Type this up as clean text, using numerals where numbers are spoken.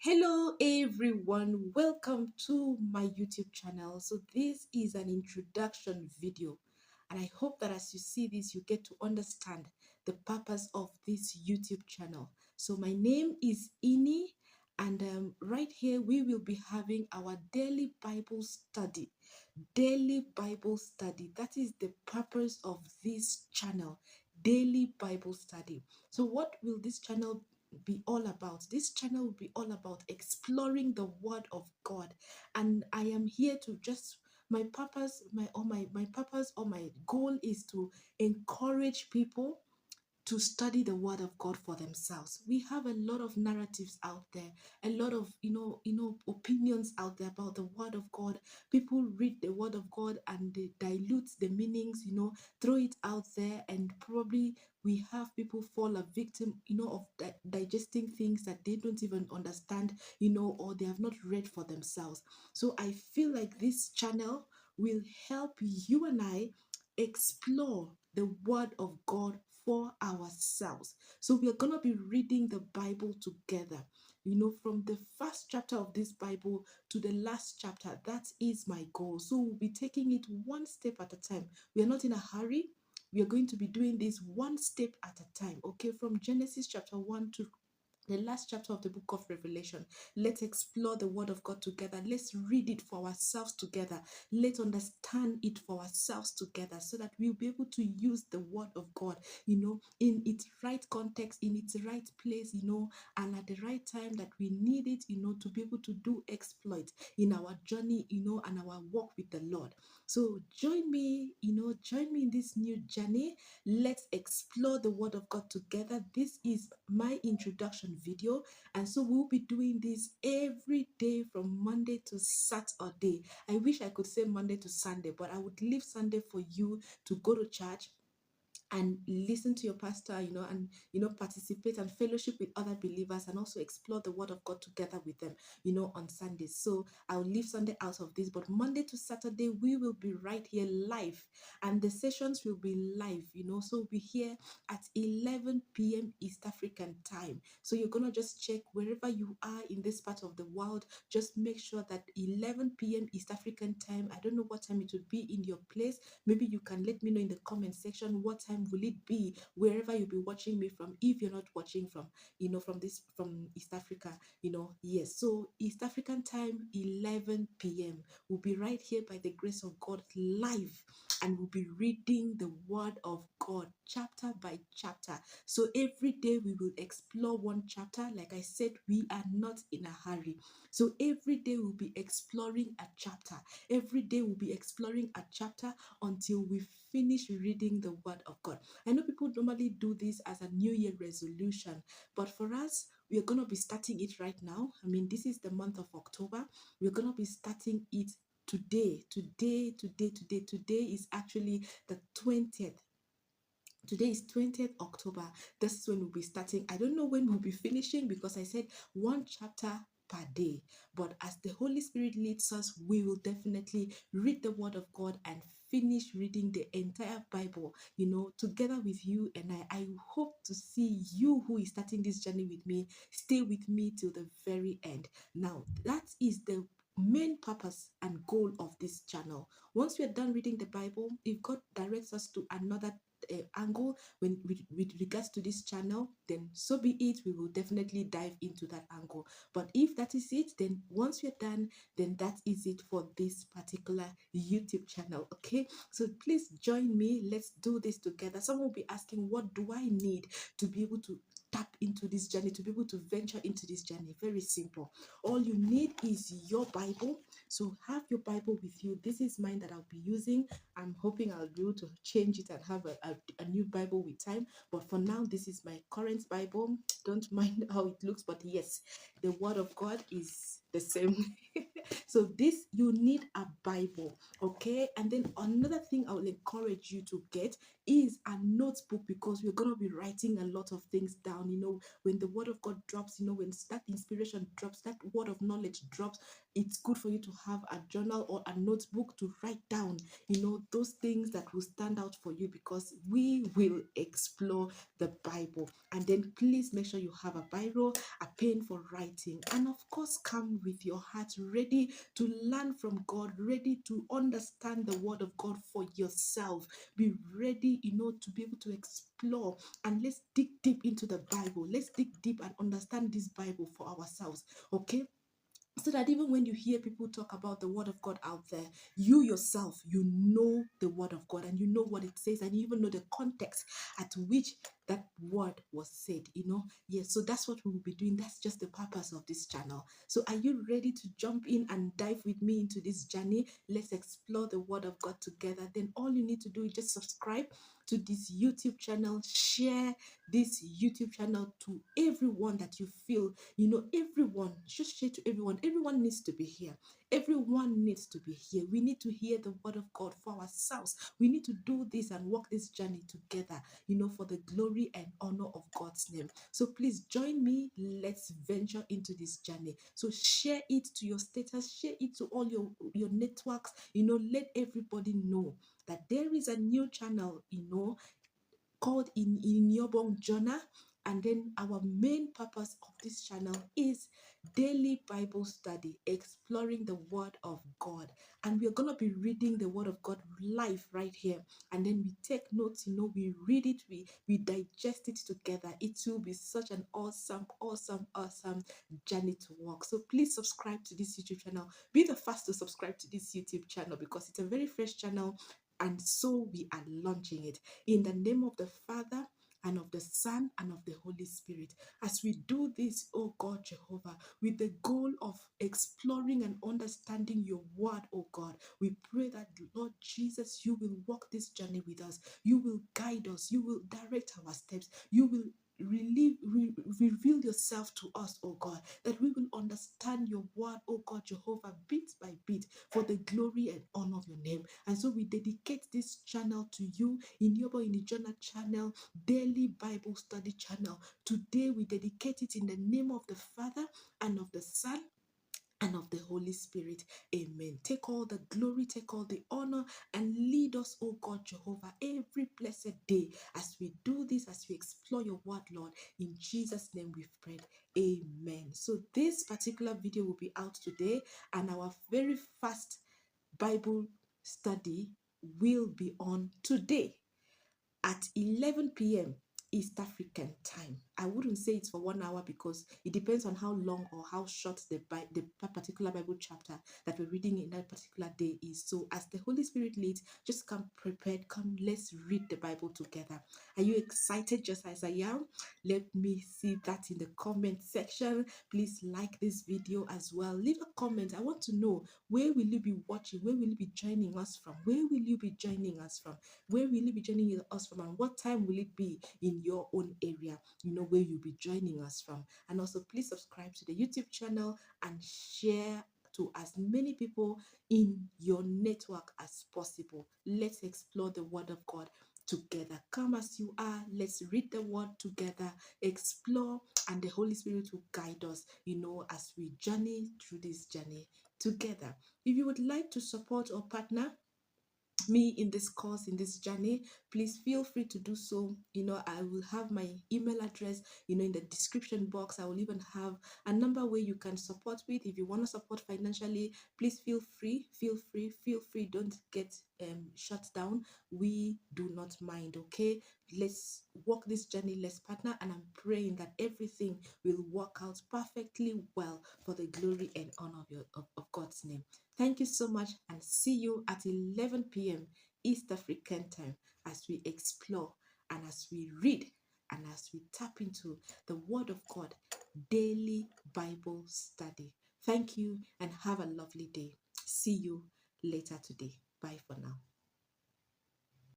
Hello everyone, welcome to my YouTube channel. So this is an introduction video, and I hope that as you see this you get to understand the purpose of this YouTube channel. So my name is Ini, and right here we will be having our daily Bible study. Daily Bible study, that is the purpose of this channel. Daily Bible study. So what will this channel be all about? This channel will be all about exploring the word of God, and I am here to just my purpose, my purpose or my goal is to encourage people to study the word of God for themselves. We have a lot of narratives out there, a lot of opinions out there about the word of God. People read the word of God and they dilute the meanings, throw it out there, and probably we have people fall a victim, of digesting things that they don't even understand, or they have not read for themselves. So I feel like this channel will help you and I explore the word of God for ourselves. So we are going to be reading the Bible together, from the first chapter of this Bible to the last chapter. That is my goal. So we'll be taking it one step at a time. We are not in a hurry. We are going to be doing this one step at a time, okay? From Genesis chapter 1 to the last chapter of the book of Revelation. Let's explore the word of God together. Let's read it for ourselves together. Let's understand it for ourselves together so that we'll be able to use the word of God, in its right context, in its right place, and at the right time that we need it, to be able to do exploit in our journey, and our walk with the Lord. So join me in this new journey. Let's explore the word of God together. This is my introduction video, and so we'll be doing this every day from Monday to Saturday. I wish I could say Monday to Sunday, but I would leave Sunday for you to go to church and listen to your pastor, and participate and fellowship with other believers, and also explore the word of God together with them, on Sundays. So I'll leave Sunday out of this, but Monday to Saturday we will be right here live, and the sessions will be live, so we'll be here at 11 p.m. East African time. So you're gonna just check wherever you are in this part of the world. Just make sure that 11 p.m. East African time. I don't know what time it would be in your place. Maybe you can let me know in the comment section what time will it be wherever you'll be watching me from, if you're not watching from from East Africa. Yes, so East African time, 11 p.m. We'll be right here by the grace of God live, and we'll be reading the word of God chapter by chapter. So every day we will explore one chapter. Like I said, we are not in a hurry. So every day we'll be exploring a chapter. Every day we'll be exploring a chapter until we finish reading the word of God. I know people normally do this as a New Year resolution, but for us, we are going to be starting it right now. I mean, this is the month of October. We're going to be starting it today. Today is actually the 20th. Today is 20th October. This is when we'll be starting. I don't know when we'll be finishing, because I said one chapter per day. But as the Holy Spirit leads us, we will definitely read the word of God and finish reading the entire Bible, together with you. And I hope to see you who is starting this journey with me. Stay with me till the very end. Now, that is the main purpose and goal of this channel. Once we are done reading the Bible, if God directs us to another angle with regards to this channel, then so be it. We will definitely dive into that angle. But if that is it, then once we're done, then that is it for this particular YouTube channel. Okay, so please join me. Let's do this together. Someone will be asking, what do I need to be able to tap into this journey, to be able to venture into this journey? Very simple. All you need is your Bible. So have your Bible with you. This is mine that I'll be using. I'm hoping I'll be able to change it and have a new Bible with time. But for now, this is my current Bible. Don't mind how it looks, but yes, the word of God is the same. So this, you need a Bible, okay? And then another thing I will encourage you to get is a notebook, because we're going to be writing a lot of things down down. When the word of God drops, when that inspiration drops, that word of knowledge drops, it's good for you to have a journal or a notebook to write down, those things that will stand out for you, because we will explore the Bible. And then please make sure you have a biro, a pen for writing, and of course, come with your heart ready to learn from God, ready to understand the word of God for yourself. Be ready, to be able to explore, and let's dig deep into the Bible. Let's dig deep and understand this Bible for ourselves. Okay, so that even when you hear people talk about the word of God out there, you yourself, know the word of God, and you know what it says, and you even know the context at which that word was said. Yes, so that's what we will be doing. That's just the purpose of this channel. So are you ready to jump in and dive with me into this journey? Let's explore the word of God together. Then all you need to do is just subscribe to this YouTube channel, share this YouTube channel to everyone that you feel, everyone. Just share to everyone. Everyone needs to be here. Everyone needs to be here. We need to hear the word of God for ourselves. We need to do this and walk this journey together, for the glory and honor of God's name. So please join me. Let's venture into this journey. So share it to your status, share it to all your networks, let everybody know that there is a new channel, called Ini-obongnjona. And then our main purpose of this channel is daily Bible study, exploring the word of God. And we're going to be reading the word of God live right here. And then we take notes, we read it, we digest it together. It will be such an awesome journey to walk. So please subscribe to this YouTube channel. Be the first to subscribe to this YouTube channel, because it's a very fresh channel. And so we are launching it in the name of the Father, and of the Son, and of the Holy Spirit. As we do this, oh God Jehovah, with the goal of exploring and understanding your word, oh God, we pray that, Lord Jesus, you will walk this journey with us. You will guide us. You will direct our steps. You will reveal yourself to us, oh God, that we will understand your word, oh God Jehovah, bit by bit, for the glory and honor of your name. And so we dedicate this channel to you, Ini-obongnjona channel, daily Bible study channel. Today we dedicate it in the name of the Father, and of the Son, and of the Holy Spirit. Amen. Take all the glory, take all the honor, and lead us, oh God Jehovah, every blessed day as we do this, as we explore your word, Lord. In Jesus' name we've prayed. Amen. So this particular video will be out today, and our very first Bible study will be on today at 11 p.m. East African time. I wouldn't say it's for 1 hour, because it depends on how long or how short the particular Bible chapter that we're reading in that particular day is. So as the Holy Spirit leads, just come prepared. Come, let's read the Bible together. Are you excited just as I am? Let me see that in the comment section. Please like this video as well. Leave a comment. I want to know, where will you be watching? Where will you be joining us from? Where will you be joining us from? Where will you be joining us from, and what time will it be in your own area, where you'll be joining us from? And also, please subscribe to the YouTube channel and share to as many people in your network as possible. Let's explore the word of God together. Come as you are. Let's read the word together, explore, and the Holy Spirit will guide us, as we journey through this journey together. If you would like to support or partner me in this course, in this journey, please feel free to do so. I will have my email address in the description box. I will even have a number where you can support with. If you want to support financially, please feel free. Don't get shut down. We do not mind. Okay, let's walk this journey, let's partner, and I'm praying that everything will work out perfectly well for the glory and honor of God's name. Thank you so much, and see you at 11 p.m. East African time as we explore, and as we read, and as we tap into the word of God, daily Bible study. Thank you, and have a lovely day. See you later today. Bye for now.